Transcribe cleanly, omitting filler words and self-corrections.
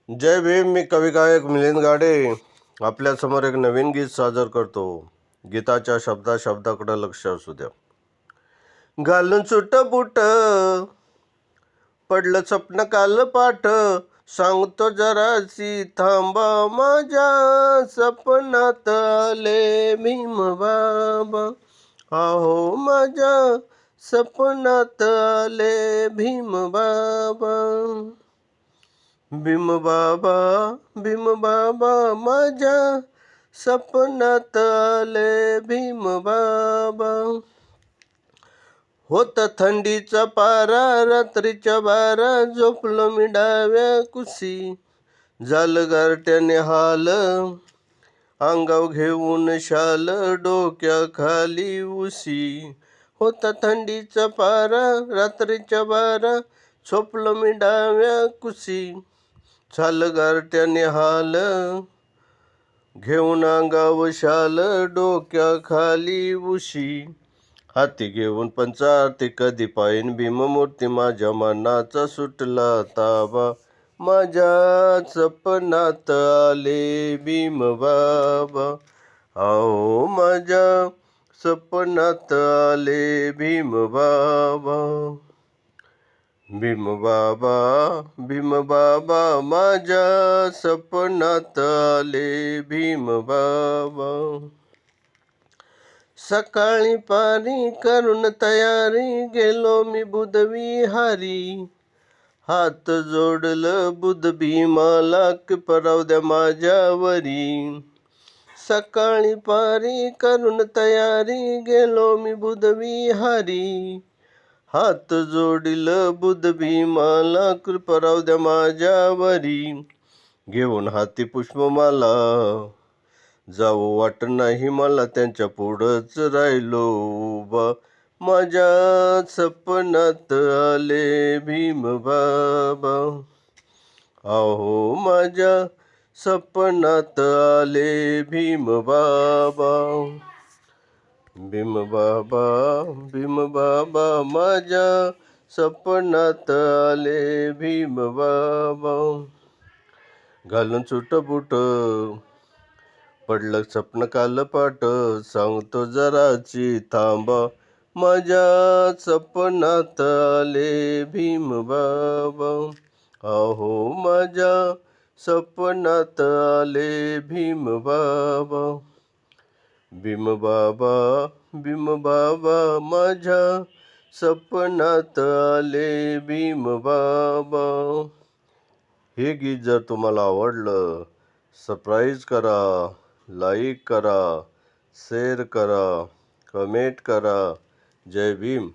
जय भीम. मी कवी गायक मिलिंद गाडे आपल्यासमोर एक नवीन गीत सादर करतो. गीताच्या शब्दाकडे लक्ष असू द्या. घालून सुट बुट पडलं स्वप्न काल पाठ, सांगतो जरासी थांबा, माझ्या सपनात आले भीम बाबा. आहो माझ्या सपनात आले भीम बाबा. भीम बाबा, भीम बाबा, माझ्या सपनात आले भीम बाबा. होत थंडीचा पारा, रात्रीच्या 12, झोपलो मी डाव्या कुशी, झालं गारट्याने हाल, अंगाव घेऊन शाल, डोक्याखाली उशी. होता थंडीचा पारा, रात्रीच्या 12, झोपलो मी डाव्या कुशी, झालं गारट्याने हाल, घेऊन अंगाव शाल, डोक्याखाली उशी. हाती घेऊन पंचारती कधी पाहिन भीममूर्ती, माझ्या मनाचा सुटला ताबा, माझ्या सपनात आले भीम बाबा. आओ माझ्या सपनात आले भीम बाबा. भीम बाबा, भीम बाबा, माझ्या सपनात आले भीम बाबा. सकाळी पारी करून तयारी, गेलो मी बुधविहारी, हात जोडलं बुध भीमाला, पराव द्या माझ्यावरी. सकाळी पारी करून तयारी, गेलो मी बुधविहारी, हात जोडिल बुध भीमाला, कृपराव द्या माझ्यावरी. घेऊन हाती पुष्पमाला, जाऊ वाट नाही मला, त्यांच्या पुढंच राहिलो उभा, माझ्या सपनात आले भीम बाबा. आहो माझ्या सपनात आले भीम बाबा. भीम बाबा, भीम बाबा, माझ्या सपनात आले भीम बाबा. घालून सुट बुट पडलं स्वप्न काल पाठ, सांगतो जराची थांबा, माझ्या सपनात आले भीम बाबा. आहो माझ्या सपनात आले भीम बाबा. भीम बाबा, भीम बाबा, माझ्या सपनात आले भीम बाबा. हे गीत जर तुम्हाला आवडलं, सबस्क्राईब करा, लाईक करा, शेअर करा, कमेंट करा. जय भीम.